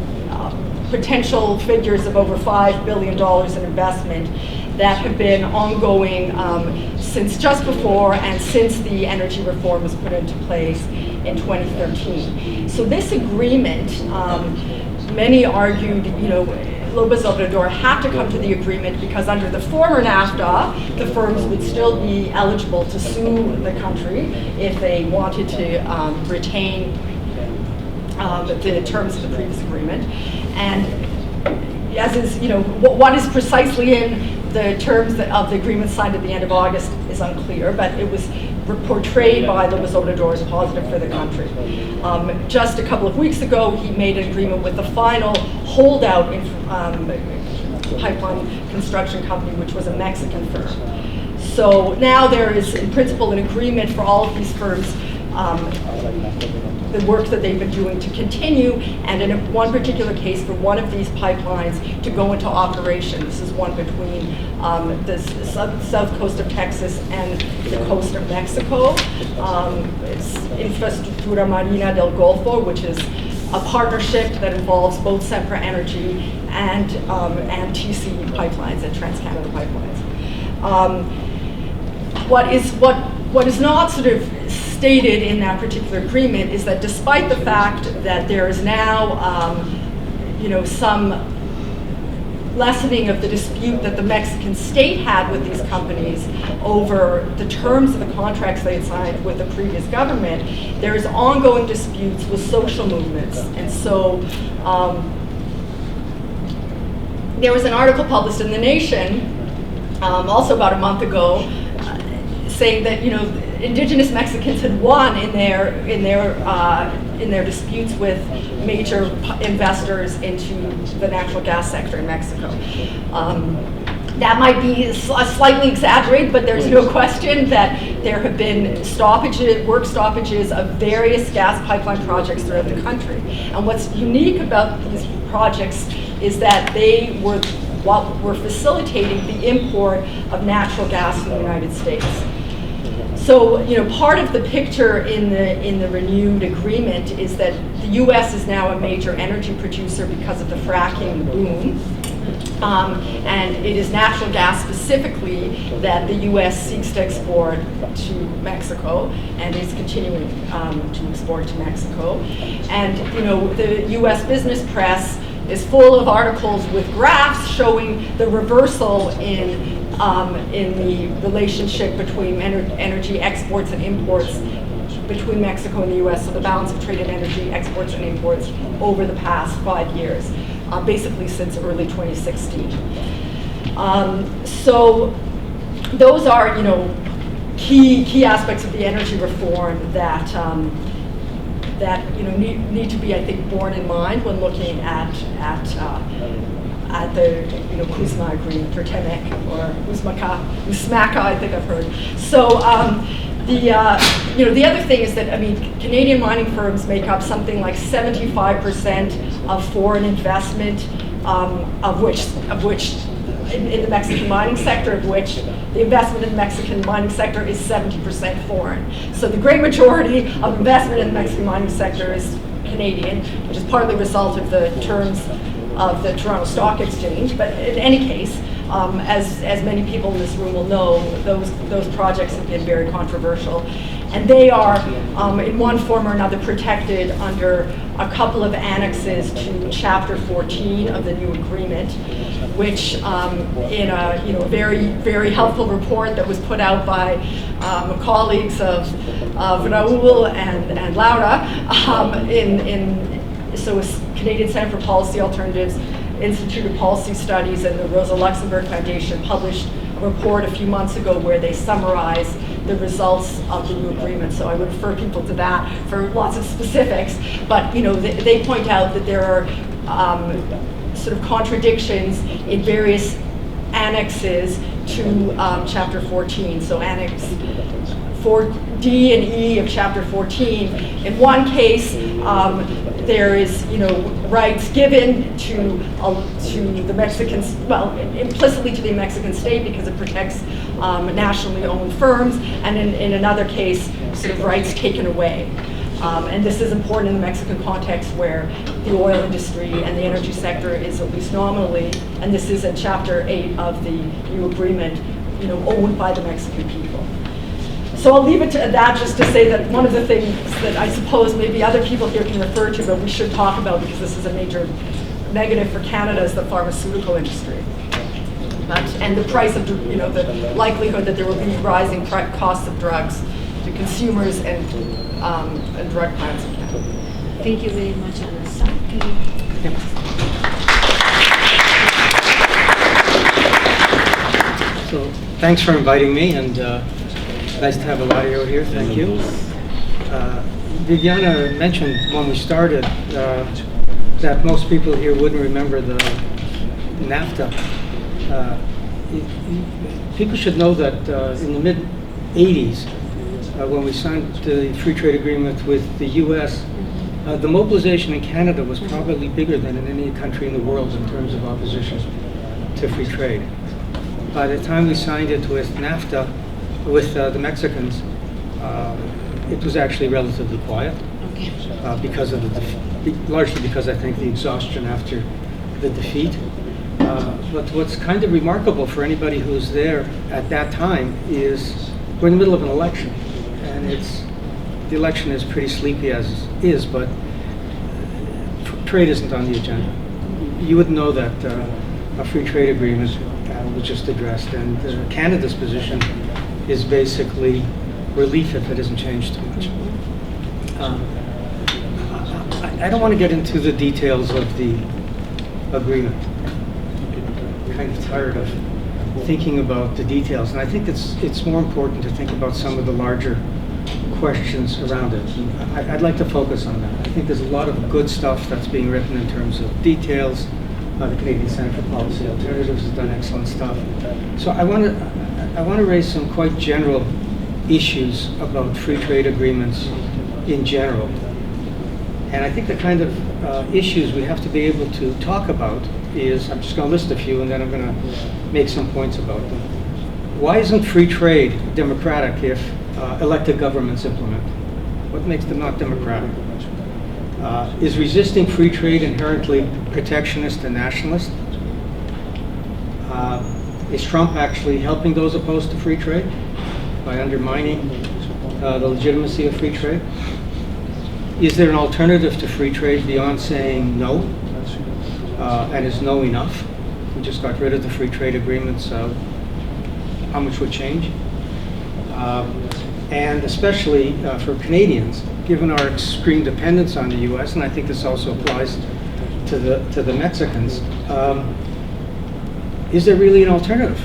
potential figures of over $5 billion in investment that have been ongoing since just before and since the energy reform was put into place in 2013. So this agreement many argued, López Obrador had to come to the agreement because under the former NAFTA, the firms would still be eligible to sue the country if they wanted to retain the terms of the previous agreement. And as is, what is precisely in the terms of the agreement signed at the end of August is unclear, but it was portrayed by López Obrador as positive for the country. Just a couple of weeks ago, he made an agreement with the final holdout pipeline construction company, which was a Mexican firm. So now there is, in principle, an agreement for all of these firms, the work that they've been doing to continue, and in one particular case for one of these pipelines to go into operation. This is one between the south coast of Texas and the coast of Mexico. It's Infraestructura Marina del Golfo, which is a partnership that involves both Sempra Energy and TC pipelines and TransCanada pipelines. What is not sort of stated in that particular agreement is that despite the fact that there is now, some lessening of the dispute that the Mexican state had with these companies over the terms of the contracts they had signed with the previous government, there is ongoing disputes with social movements. And so there was an article published in The Nation, also about a month ago, saying that indigenous Mexicans had won in their disputes with major investors into the natural gas sector in Mexico. That might be slightly exaggerated, but there's no question that there have been work stoppages of various gas pipeline projects throughout the country. And what's unique about these projects is that they were facilitating the import of natural gas in the United States. So, part of the picture in the renewed agreement is that the U.S. is now a major energy producer because of the fracking boom. And it is natural gas specifically that the U.S. seeks to export to Mexico and is continuing to export to Mexico. And, the U.S. business press is full of articles with graphs showing the reversal in the relationship between energy exports and imports between Mexico and the U.S., so the balance of trade in energy exports and imports over the past 5 years, basically since early 2016. So those are, key aspects of the energy reform that need to be, I think, borne in mind when looking at the CUSMA agreement, or TEMEC, or USMACA, I think I've heard. So the other thing is that, Canadian mining firms make up something like 75% of foreign investment, of which in the Mexican mining sector, of which the investment in the Mexican mining sector is 70% foreign. So the great majority of investment in the Mexican mining sector is Canadian, which is partly a result of the terms of the Toronto Stock Exchange. But in any case, as many people in this room will know, those projects have been very controversial. And they are, in one form or another, protected under a couple of annexes to Chapter 14 of the new agreement, which in a very, very helpful report that was put out by colleagues of Raul and Laura, so Canadian Center for Policy Alternatives, Institute of Policy Studies, and the Rosa Luxemburg Foundation published a report a few months ago where they summarize the results of the new agreement. So I would refer people to that for lots of specifics. But they point out that there are sort of contradictions in various annexes to Chapter 14. So Annex 4D and E of Chapter 14. In one case, there is, rights given to the Mexicans, well, implicitly to the Mexican state because it protects nationally owned firms, and in another case, sort of rights taken away. And this is important in the Mexican context where the oil industry and the energy sector is, at least nominally, and this is in Chapter 8 of the new agreement, owned by the Mexican people. So I'll leave it to that just to say that one of the things that I suppose maybe other people here can refer to, but we should talk about because this is a major negative for Canada, is the pharmaceutical industry. And the price of, the likelihood that there will be rising costs of drugs to consumers and drug plants in Canada. Thank you very much, Anna. So thanks for inviting me, and nice to have Eladio here. Thank you. Viviana mentioned when we started that most people here wouldn't remember the NAFTA. People should know that in the mid-'80s, when we signed the free trade agreement with the U.S., the mobilization in Canada was probably bigger than in any country in the world in terms of opposition to free trade. By the time we signed it with NAFTA, with the Mexicans, it was actually relatively quiet because of largely because I think the exhaustion after the defeat. But what's kind of remarkable for anybody who's there at that time is we're in the middle of an election, and the election is pretty sleepy as is, but trade isn't on the agenda. You would know that a free trade agreement was just addressed, and Canada's position is basically relief if it isn't changed too much. I don't want to get into the details of the agreement. I'm kind of tired of thinking about the details, and I think it's more important to think about some of the larger questions around it. I'd like to focus on that. I think there's a lot of good stuff that's being written in terms of details. The Canadian Centre for Policy Alternatives has done excellent stuff. So I want to raise some quite general issues about free trade agreements in general. And I think the kind of issues we have to be able to talk about is, I'm just going to list a few and then I'm going to make some points about them. Why isn't free trade democratic if elected governments implement? What makes them not democratic? Is resisting free trade inherently protectionist and nationalist? Is Trump actually helping those opposed to free trade by undermining the legitimacy of free trade? Is there an alternative to free trade beyond saying no? And is no enough? We just got rid of the free trade agreements. How much would change? And especially for Canadians, given our extreme dependence on the U.S., and I think this also applies to the Mexicans, is there really an alternative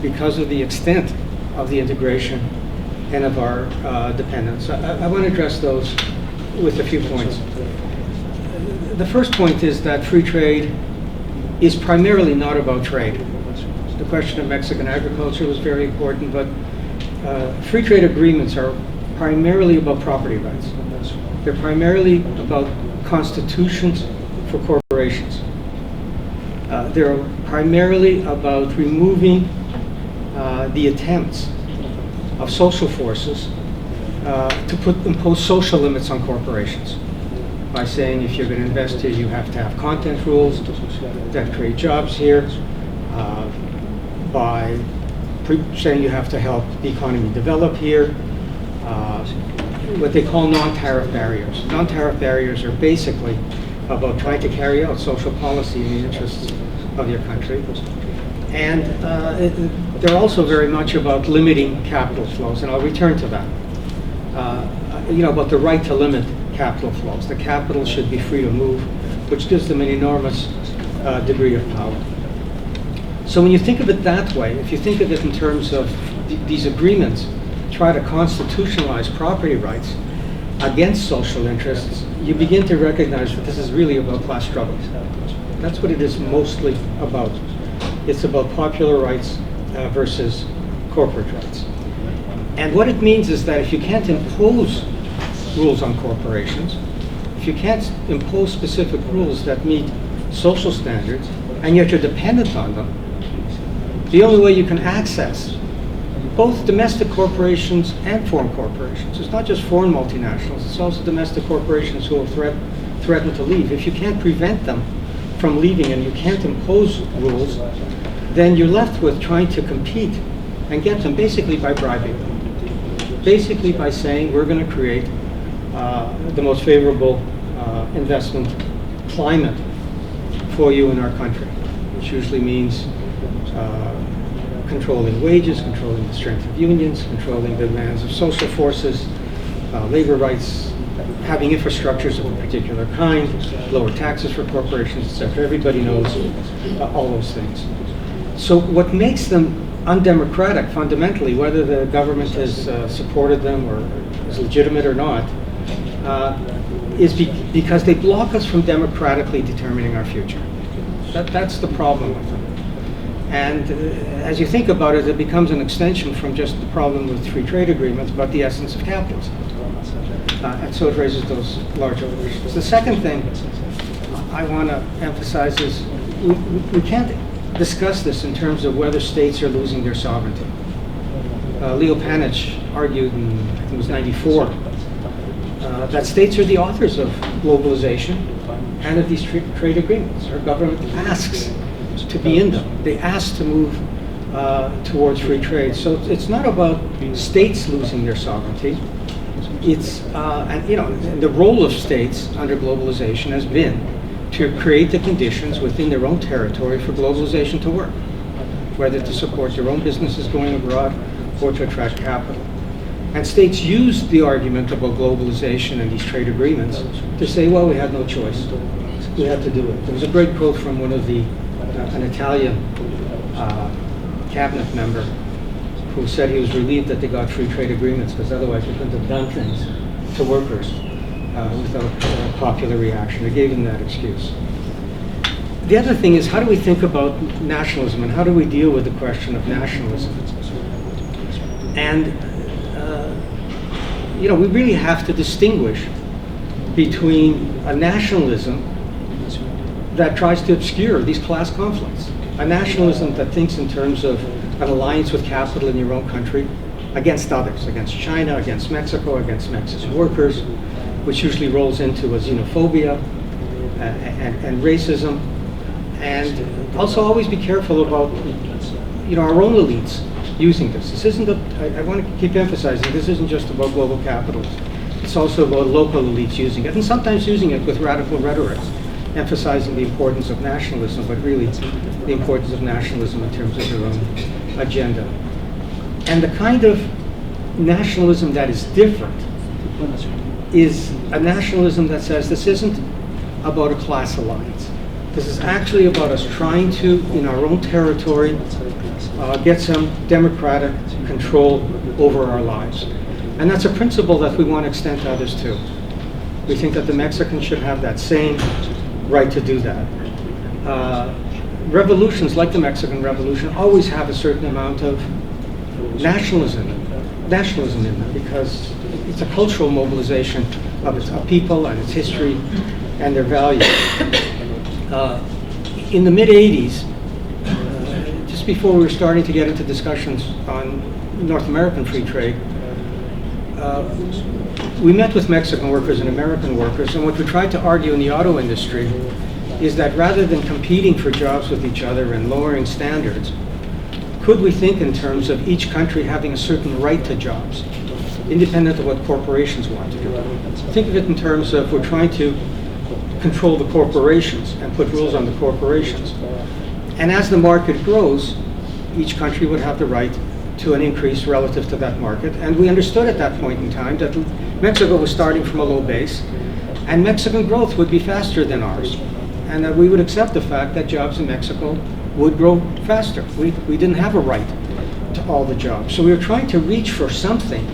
because of the extent of the integration and of our dependence? I want to address those with a few points. The first point is that free trade is primarily not about trade. The question of Mexican agriculture was very important, but free trade agreements are primarily about property rights. They're primarily about constitutions for corporations. They're primarily about removing the attempts of social forces to impose social limits on corporations by saying if you're going to invest here, you have to have content rules that create jobs here, by saying you have to help the economy develop here, what they call non-tariff barriers. Non-tariff barriers are basically about trying to carry out social policy in the interests of your country. And they're also very much about limiting capital flows, and I'll return to that. About the right to limit capital flows. The capital should be free to move, which gives them an enormous degree of power. So when you think of it that way, if you think of it in terms of these agreements, try to constitutionalize property rights against social interests, you begin to recognize that this is really about class struggles. That's what it is mostly about. It's about popular rights versus corporate rights. And what it means is that if you can't impose rules on corporations, if you can't impose specific rules that meet social standards, and yet you're dependent on them, the only way you can access both domestic corporations and foreign corporations, it's not just foreign multinationals, it's also domestic corporations who will threaten to leave. If you can't prevent them from leaving and you can't impose rules, then you're left with trying to compete and get them basically by bribing them. basically by saying we're going to create the most favorable investment climate for you in our country, which usually means controlling wages, controlling the strength of unions, controlling the demands of social forces, labor rights, having infrastructures of a particular kind, lower taxes for corporations, etc. Everybody knows all those things. So what makes them undemocratic fundamentally, whether the government has supported them or is legitimate or not, is because they block us from democratically determining our future. That's the problem with them. And as you think about it, it becomes an extension from just the problem with free trade agreements, but the essence of capitalism. And so it raises those larger issues. The second thing I want to emphasize is we can't discuss this in terms of whether states are losing their sovereignty. Leo Panitch argued in, I think it was 94, that states are the authors of globalization and of these trade agreements. Our government asks to be in them. They ask to move towards free trade. So it's not about states losing their sovereignty. It's, and you know, the role of states under globalization has been to create the conditions within their own territory for globalization to work, whether to support their own businesses going abroad or to attract capital. And states use the argument about globalization and these trade agreements to say, well, we had no choice. We had to do it. There was a great quote from one of the, an Italian cabinet member who said he was relieved that they got free trade agreements because otherwise they couldn't have done things to workers without popular reaction. They gave him that excuse. The other thing is, how do we think about nationalism and how do we deal with the question of nationalism? And you know, we really have to distinguish between a nationalism that tries to obscure these class conflicts, a nationalism that thinks in terms of an alliance with capital in your own country against others, against China, against Mexico, against Mexican workers, which usually rolls into a xenophobia and racism. And also always be careful about, you know, our own elites using this. This isn't I want to keep emphasizing, this isn't just about global capitalism. It's also about local elites using it, and sometimes using it with radical rhetoric, emphasizing the importance of nationalism, but really the importance of nationalism in terms of their own agenda. And the kind of nationalism that is different is a nationalism that says this isn't about a class alliance. This is actually about us trying to, in our own territory, get some democratic control over our lives. And that's a principle that we want to extend to others too. We think that the Mexicans should have that same right to do that. Revolutions like the Mexican Revolution always have a certain amount of nationalism in them, because it's a cultural mobilization of its people and its history and their values. In the mid-'80s, just before we were starting to get into discussions on North American free trade, we met with Mexican workers and American workers, and what we tried to argue in the auto industry is that rather than competing for jobs with each other and lowering standards, could we think in terms of each country having a certain right to jobs, independent of what corporations want to do? Think of it in terms of we're trying to control the corporations and put rules on the corporations. And as the market grows, each country would have the right to an increase relative to that market. And we understood at that point in time that Mexico was starting from a low base, and Mexican growth would be faster than ours. And that we would accept the fact that jobs in Mexico would grow faster. We didn't have a right to all the jobs. So we were trying to reach for something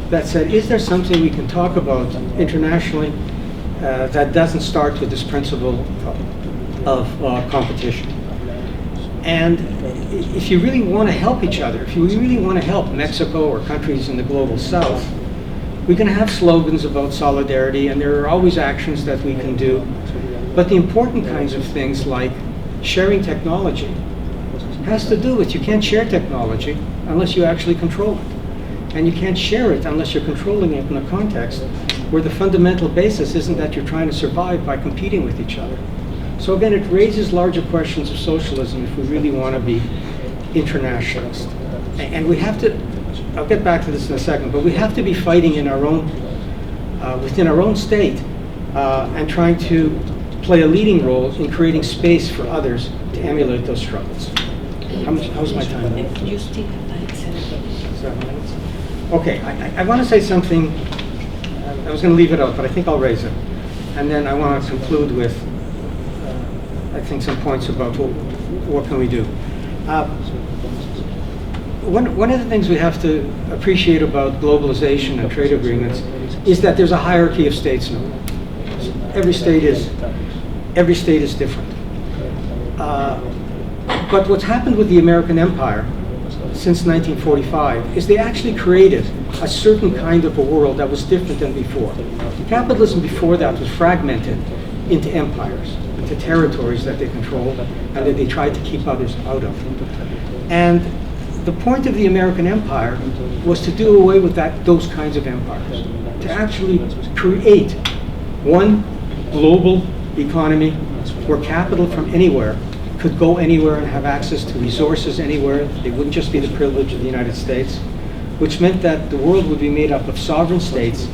that said, is there something we can talk about internationally that doesn't start with this principle of competition? And if you really want to help each other, if you really want to help Mexico or countries in the global south, we can have slogans about solidarity, and there are always actions that we can do. But the important kinds of things like sharing technology has to do with, you can't share technology unless you actually control it. And you can't share it unless you're controlling it in a context where the fundamental basis isn't that you're trying to survive by competing with each other. So again, it raises larger questions of socialism if we really want to be internationalist. And we have to I'll get back to this in a second, but we have to be fighting in our own, within our own state, and trying to play a leading role in creating space for others to emulate those struggles. How's my time? You still have like 7 minutes. Okay, I want to say something. I was going to leave it out, but I think I'll raise it. And then I want to conclude with, I think, some points about what can we do. One of the things we have to appreciate about globalization and trade agreements is that there's a hierarchy of states now. Every state is different. But what's happened with the American empire since 1945 is they actually created a certain kind of a world that was different than before. Capitalism before that was fragmented into empires, into territories that they controlled and that they tried to keep others out of. And the point of the American empire was to do away with those kinds of empires, to actually create one global economy where capital from anywhere could go anywhere and have access to resources anywhere. They wouldn't just be the privilege of the United States, which meant that the world would be made up of sovereign states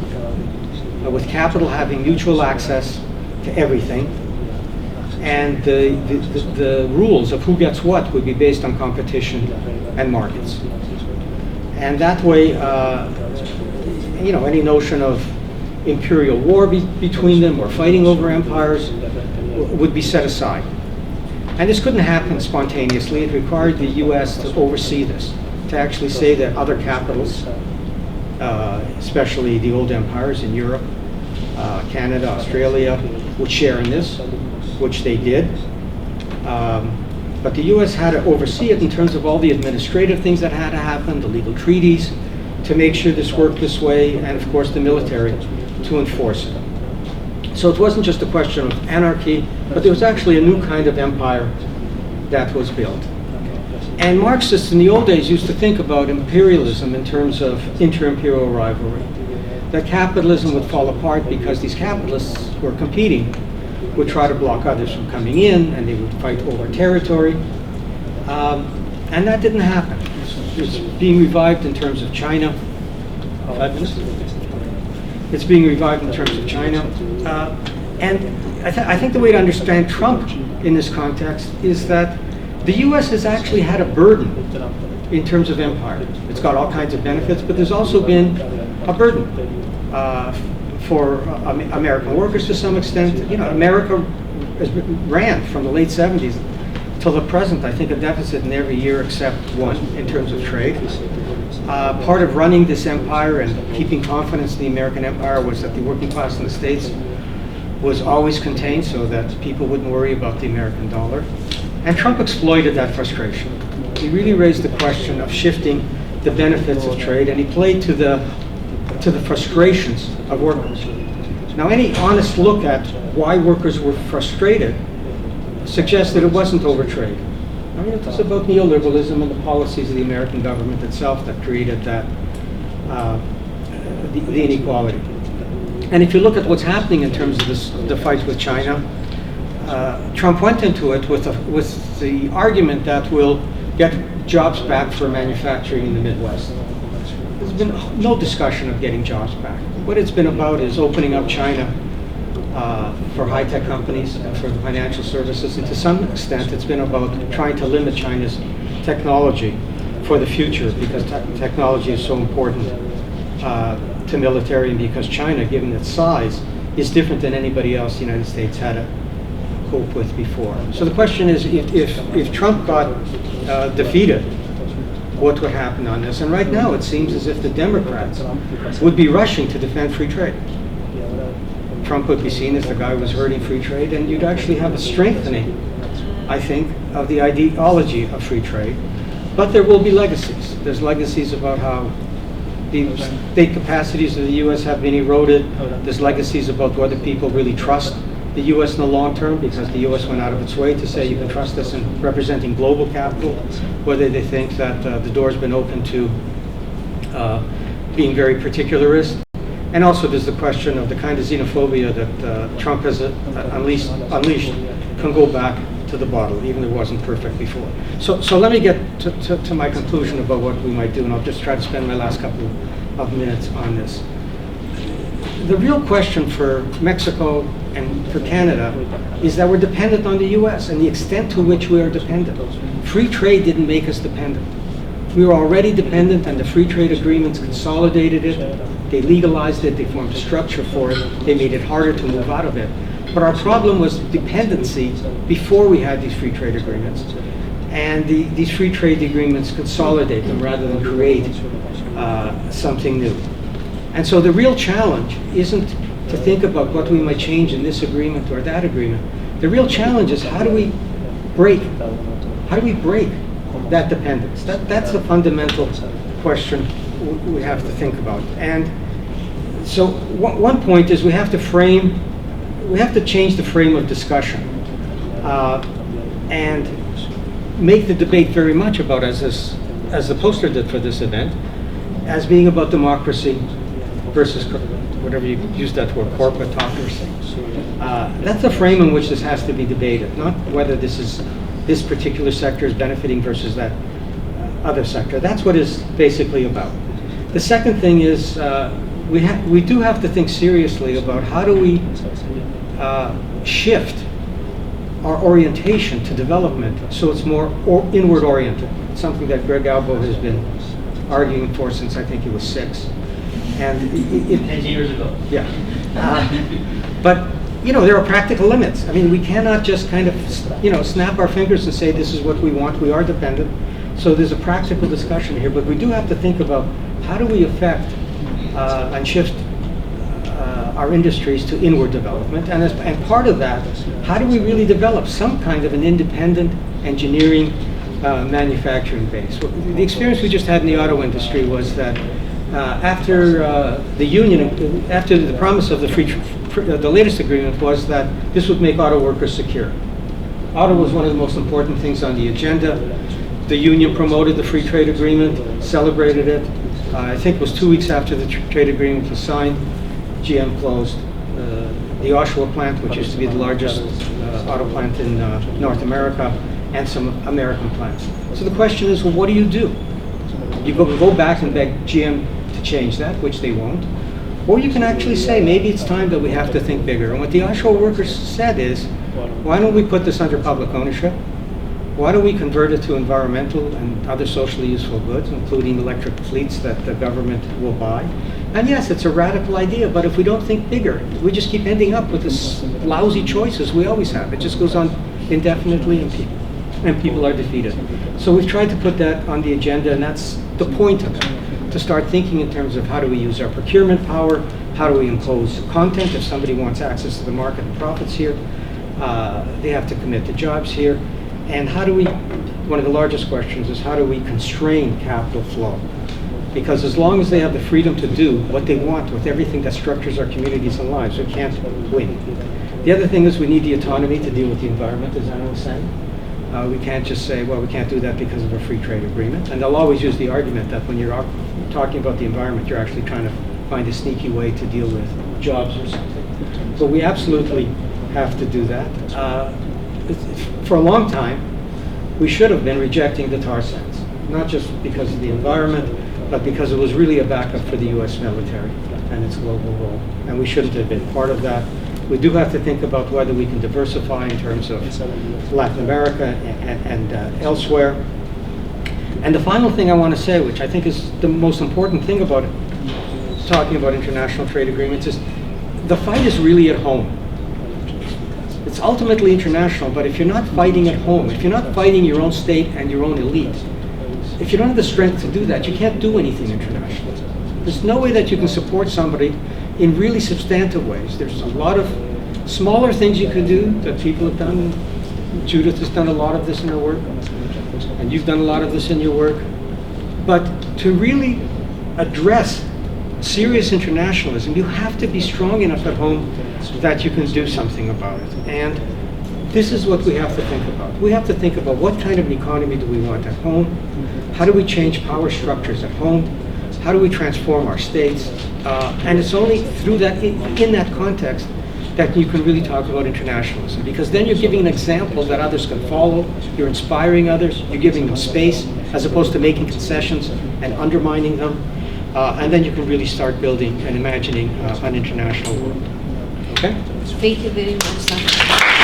with capital having mutual access to everything. And the rules of who gets what would be based on competition and markets. And that way, any notion of imperial war between them or fighting over empires would be set aside. And this couldn't happen spontaneously. It required the US to oversee this, to actually say that other capitals, especially the old empires in Europe, Canada, Australia, would share in this, which they did. But the US had to oversee it in terms of all the administrative things that had to happen, the legal treaties, to make sure this worked this way, and of course the military to enforce it. So it wasn't just a question of anarchy, but there was actually a new kind of empire that was built. And Marxists in the old days used to think about imperialism in terms of inter-imperial rivalry. That capitalism would fall apart because these capitalists who were competing would try to block others from coming in, and they would fight over territory. And that didn't happen. It's being revived in terms of China. 5 minutes? It's being revived in terms of China. And I think the way to understand Trump in this context is that the US has actually had a burden in terms of empire. It's got all kinds of benefits, but there's also been a burden for American workers to some extent. America ran from the late 70s till the present, I think, a deficit in every year except one in terms of trade. Part of running this empire and keeping confidence in the American empire was that the working class in the States was always contained so that people wouldn't worry about the American dollar. And Trump exploited that frustration. He really raised the question of shifting the benefits of trade, and he played to the frustrations of workers. Now, any honest look at why workers were frustrated suggests that it wasn't over trade. I mean, it was about neoliberalism and the policies of the American government itself that created that the inequality. And if you look at what's happening in terms of the fight with China, Trump went into it with the argument that we'll get jobs back for manufacturing in the Midwest. There's been no discussion of getting jobs back. What it's been about is opening up China for high-tech companies and for the financial services, and to some extent it's been about trying to limit China's technology for the future, because technology is so important to military, and because China, given its size, is different than anybody else the United States had to cope with before. So the question is, if Trump got defeated, what would happen on this? And right now it seems as if the Democrats would be rushing to defend free trade. Trump would be seen as the guy who was hurting free trade, and you'd actually have a strengthening, I think, of the ideology of free trade. But there will be legacies. There's legacies about how the state capacities of the U.S. have been eroded. There's legacies about whether people really trust the U.S. in the long term, because the U.S. went out of its way to say you can trust us in representing global capital, whether they think that the door's been open to being very particularist. And also there's the question of the kind of xenophobia that Trump has unleashed can go back to the bottle, even if it wasn't perfect before. So let me get to my conclusion about what we might do, and I'll just try to spend my last couple of minutes on this. The real question for Mexico and for Canada is that we're dependent on the US and the extent to which we are dependent. Free trade didn't make us dependent. We were already dependent, and the free trade agreements consolidated it, they legalized it, they formed a structure for it, they made it harder to move out of it. But our problem was dependency before we had these free trade agreements. And these free trade agreements consolidate them rather than create something new. And so the real challenge isn't to think about what we might change in this agreement or that agreement. The real challenge is how do we break that dependence? That's the fundamental question we have to think about. And so one point is we have to change the frame of discussion and make the debate very much about, as the poster did for this event, as being about democracy versus, whatever you use that word, corporatocracy. That's the frame in which this has to be debated, not whether this particular sector is benefiting versus that other sector. That's what it's basically about. The second thing is we do have to think seriously about how do we shift our orientation to development so it's more inward oriented. It's something that Greg Albo has been arguing for since I think he was 6. And 10 years ago. Yeah. But there are practical limits. I mean, we cannot just kind of snap our fingers and say this is what we want. We are dependent. So there's a practical discussion here, but we do have to think about how do we affect and shift our industries to inward development, and part of that, how do we really develop some kind of an independent engineering manufacturing base? The experience we just had in the auto industry was that after the promise of the latest agreement was that this would make auto workers secure. Auto was one of the most important things on the agenda. The union promoted the free trade agreement, celebrated it. I think it was 2 weeks after the trade agreement was signed, GM closed the Oshawa plant, which used to be the largest auto plant in North America, and some American plants. So the question is, well, what do? You go back and beg GM to change that, which they won't. Or you can actually say, maybe it's time that we have to think bigger. And what the Oshawa workers said is, why don't we put this under public ownership? Why don't we convert it to environmental and other socially useful goods, including electric fleets that the government will buy? And yes, it's a radical idea, but if we don't think bigger, we just keep ending up with this lousy choices we always have. It just goes on indefinitely, and people are defeated. So we've tried to put that on the agenda, and that's the point of it, to start thinking in terms of how do we use our procurement power, how do we impose content. If somebody wants access to the market and profits here, they have to commit to jobs here. And one of the largest questions is how do we constrain capital flow? Because as long as they have the freedom to do what they want with everything that structures our communities and lives, we can't win. The other thing is we need the autonomy to deal with the environment, as Anna was saying. We can't just say, well, we can't do that because of a free trade agreement. And they'll always use the argument that when you're talking about the environment, you're actually trying to find a sneaky way to deal with jobs or something. So we absolutely have to do that. For a long time, we should have been rejecting the tar sands, not just because of the environment, but because it was really a backup for the US military and its global role. And we shouldn't have been part of that. We do have to think about whether we can diversify in terms of Latin America and elsewhere. And the final thing I want to say, which I think is the most important thing about it, talking about international trade agreements, is the fight is really at home. It's ultimately international, but if you're not fighting at home, if you're not fighting your own state and your own elite, if you don't have the strength to do that, you can't do anything internationally. There's no way that you can support somebody in really substantive ways. There's a lot of smaller things you can do that people have done. Judith has done a lot of this in her work, and you've done a lot of this in your work. But to really address serious internationalism, you have to be strong enough at home that you can do something about it. And this is what we have to think about. We have to think about what kind of an economy do we want at home? How do we change power structures at home? How do we transform our states? And it's only through that, in that context, that you can really talk about internationalism, because then you're giving an example that others can follow, you're inspiring others, you're giving them space, as opposed to making concessions and undermining them, and then you can really start building and imagining an international world. Okay? Thank you very much.